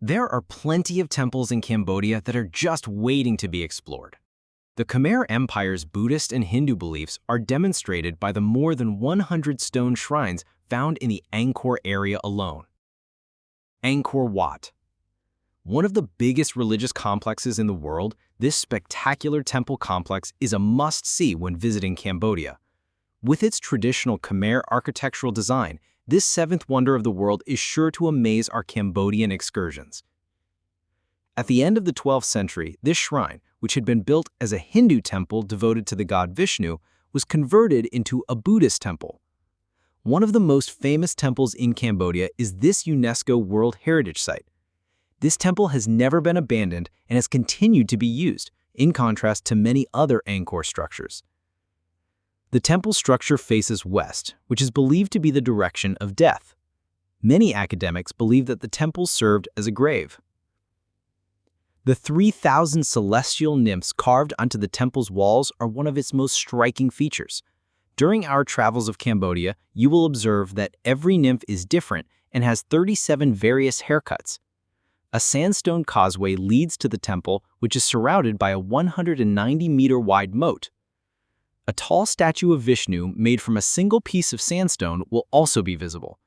There are plenty of temples in Cambodia that are just waiting to be explored. The Khmer Empire's Buddhist and Hindu beliefs are demonstrated by the more than 100 stone shrines found in the Angkor area alone. Angkor Wat. One of the biggest religious complexes in the world, this spectacular temple complex is a must-see when visiting Cambodia. With its traditional Khmer architectural design, this seventh wonder of the world is sure to amaze our Cambodian excursions. At the end of the 12th century, this shrine, which had been built as a Hindu temple devoted to the god Vishnu, was converted into a Buddhist temple. One of the most famous temples in Cambodia is this UNESCO World Heritage Site. This temple has never been abandoned and has continued to be used, in contrast to many other Angkor structures. The temple structure faces west, which is believed to be the direction of death. Many academics believe that the temple served as a grave. The 3,000 celestial nymphs carved onto the temple's walls are one of its most striking features. During our travels of Cambodia, you will observe that every nymph is different and has 37 various haircuts. A sandstone causeway leads to the temple, which is surrounded by a 190-meter-wide moat. A tall statue of Vishnu made from a single piece of sandstone will also be visible.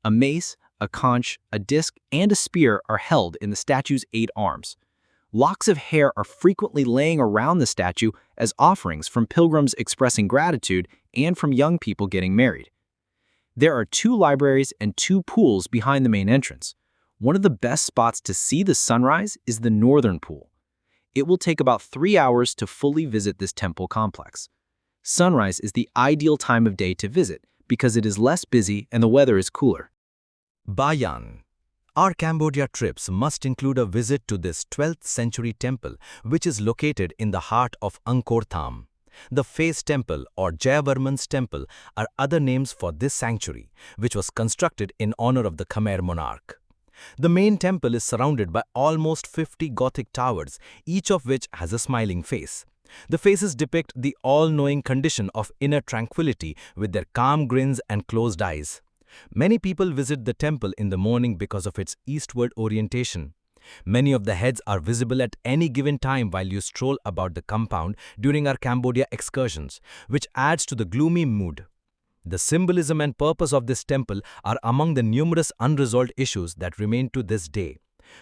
A mace, a conch, a disc, and a spear are held in the statue's 8 arms. Locks of hair are frequently laying around the statue as offerings from pilgrims expressing gratitude and from young people getting married. There are 2 libraries and 2 pools behind the main entrance. One of the best spots to see the sunrise is the northern pool. It will take about 3 hours to fully visit this temple complex. Sunrise is the ideal time of day to visit because it is less busy and the weather is cooler. Bayon. Our Cambodia trips must include a visit to this 12th century temple, which is located in the heart of Angkor Tham. The Face Temple or Jayavarman's Temple are other names for this sanctuary, which was constructed in honor of the Khmer monarch. The main temple is surrounded by almost 50 Gothic towers, each of which has a smiling face. The faces depict the all-knowing condition of inner tranquility with their calm grins and closed eyes. Many people visit the temple in the morning because of its eastward orientation. Many of the heads are visible at any given time while you stroll about the compound during our Cambodia excursions, which adds to the gloomy mood. The symbolism and purpose of this temple are among the numerous unresolved issues that remain to this day.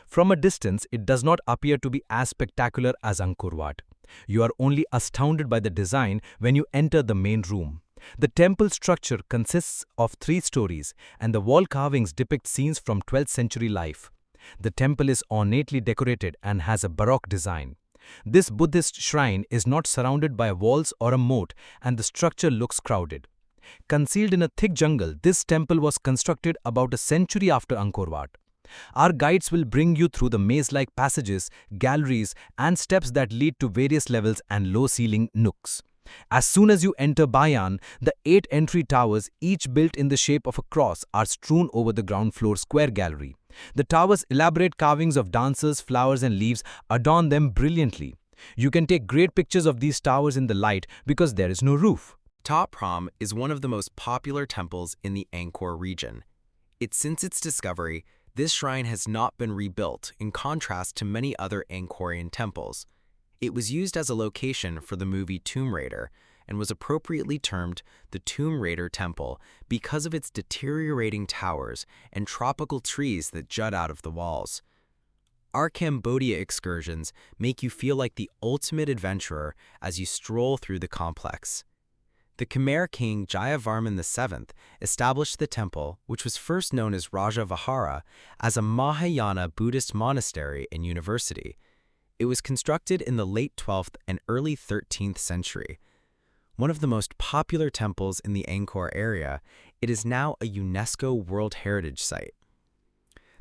From a distance, it does not appear to be as spectacular as Angkor Wat. You are only astounded by the design when you enter the main room. The temple structure consists of 3 stories, and the wall carvings depict scenes from 12th century life. The temple is ornately decorated and has a Baroque design. This Buddhist shrine is not surrounded by walls or a moat, and the structure looks crowded. Concealed in a thick jungle, this temple was constructed about a century after Angkor Wat. Our guides will bring you through the maze-like passages, galleries, and steps that lead to various levels and low-ceiling nooks. As soon as you enter Bayon, the 8 entry towers, each built in the shape of a cross, are strewn over the ground floor square gallery. The towers' elaborate carvings of dancers, flowers, and leaves adorn them brilliantly. You can take great pictures of these towers in the light because there is no roof. Ta Prohm is one of the most popular temples in the Angkor region. Since its discovery, this shrine has not been rebuilt, in contrast to many other Angkorian temples. It was used as a location for the movie Tomb Raider and was appropriately termed the Tomb Raider Temple because of its deteriorating towers and tropical trees that jut out of the walls. Our Cambodia excursions make you feel like the ultimate adventurer as you stroll through the complex. The Khmer king Jayavarman VII established the temple, which was first known as Raja Vihara, as a Mahayana Buddhist monastery and university. It was constructed in the late 12th and early 13th century. One of the most popular temples in the Angkor area, it is now a UNESCO World Heritage Site.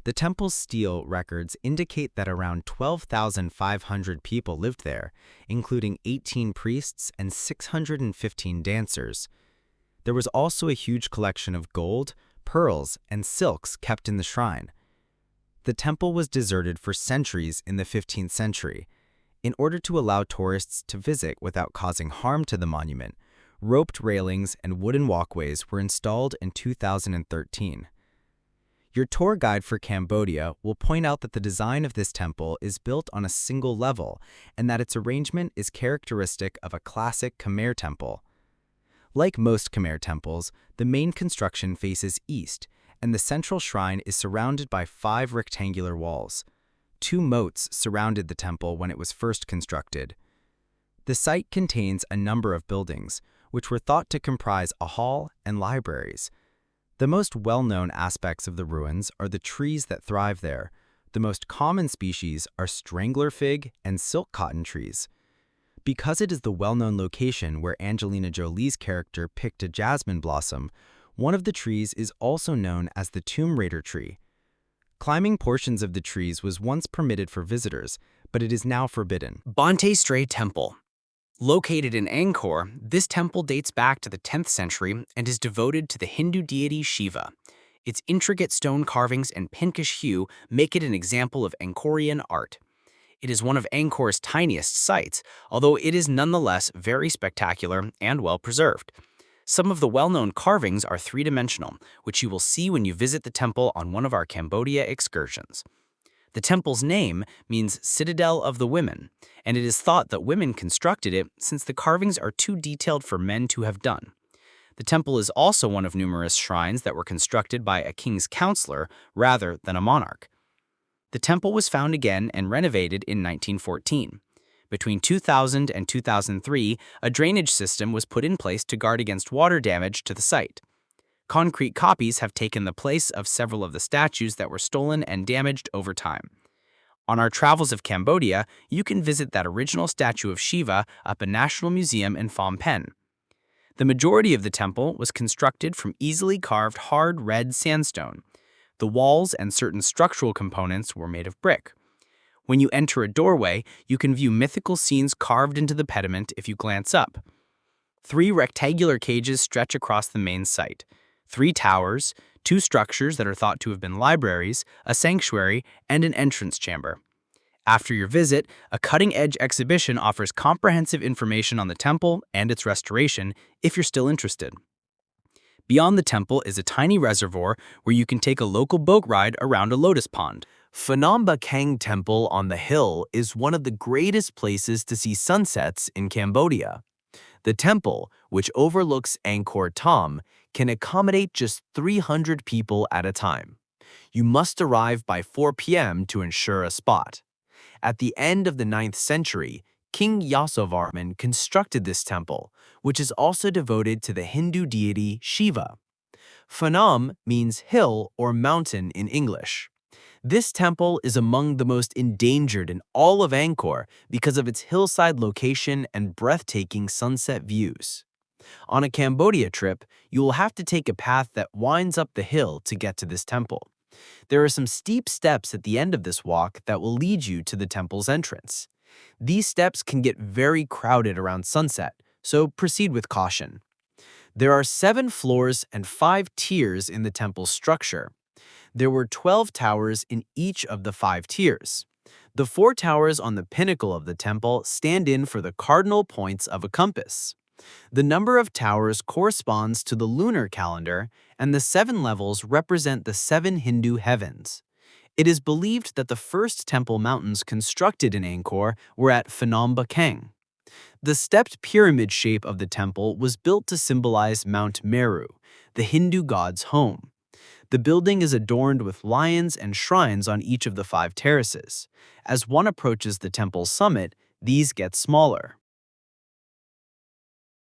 The temple's stele records indicate that around 12,500 people lived there, including 18 priests and 615 dancers. There was also a huge collection of gold, pearls, and silks kept in the shrine. The temple was deserted for centuries in the 15th century. In order to allow tourists to visit without causing harm to the monument, roped railings and wooden walkways were installed in 2013. Your tour guide for Cambodia will point out that the design of this temple is built on a single level and that its arrangement is characteristic of a classic Khmer temple. Like most Khmer temples, the main construction faces east, and the central shrine is surrounded by 5 rectangular walls. 2 moats surrounded the temple when it was first constructed. The site contains a number of buildings, which were thought to comprise a hall and libraries. The most well-known aspects of the ruins are the trees that thrive there. The most common species are strangler fig and silk cotton trees. Because it is the well-known location where Angelina Jolie's character picked a jasmine blossom, one of the trees is also known as the Tomb Raider tree. Climbing portions of the trees was once permitted for visitors, but it is now forbidden. Bante Stray Temple. Located in Angkor, this temple dates back to the 10th century and is devoted to the Hindu deity Shiva. Its intricate stone carvings and pinkish hue make it an example of Angkorian art. It is one of Angkor's tiniest sites, although it is nonetheless very spectacular and well-preserved. Some of the well-known carvings are 3-dimensional, which you will see when you visit the temple on one of our Cambodia excursions. The temple's name means Citadel of the Women, and it is thought that women constructed it since the carvings are too detailed for men to have done. The temple is also one of numerous shrines that were constructed by a king's counselor rather than a monarch. The temple was found again and renovated in 1914. Between 2000 and 2003, a drainage system was put in place to guard against water damage to the site. Concrete copies have taken the place of several of the statues that were stolen and damaged over time. On our travels of Cambodia, you can visit that original statue of Shiva up a National Museum in Phnom Penh. The majority of the temple was constructed from easily carved hard red sandstone. The walls and certain structural components were made of brick. When you enter a doorway, you can view mythical scenes carved into the pediment if you glance up. 3 rectangular cages stretch across the main site. 3 towers, 2 structures that are thought to have been libraries, a sanctuary, and an entrance chamber. After your visit, a cutting-edge exhibition offers comprehensive information on the temple and its restoration if you're still interested. Beyond the temple is a tiny reservoir where you can take a local boat ride around a lotus pond. Phnom Penh Temple on the hill is one of the greatest places to see sunsets in Cambodia. The temple, which overlooks Angkor Thom, can accommodate just 300 people at a time. You must arrive by 4 p.m. to ensure a spot. At the end of the 9th century, King Yasovarman constructed this temple, which is also devoted to the Hindu deity Shiva. Phnom means hill or mountain in English. This temple is among the most endangered in all of Angkor because of its hillside location and breathtaking sunset views. On a Cambodia trip, you will have to take a path that winds up the hill to get to this temple. There are some steep steps at the end of this walk that will lead you to the temple's entrance. These steps can get very crowded around sunset, so proceed with caution. There are 7 floors and 5 tiers in the temple's structure. There were 12 towers in each of the 5 tiers. The 4 towers on the pinnacle of the temple stand in for the cardinal points of a compass. The number of towers corresponds to the lunar calendar, and the 7 levels represent the 7 Hindu heavens. It is believed that the first temple mountains constructed in Angkor were at Phnom Penh. The stepped pyramid shape of the temple was built to symbolize Mount Meru, the Hindu god's home. The building is adorned with lions and shrines on each of the 5 terraces. As one approaches the temple's summit, these get smaller.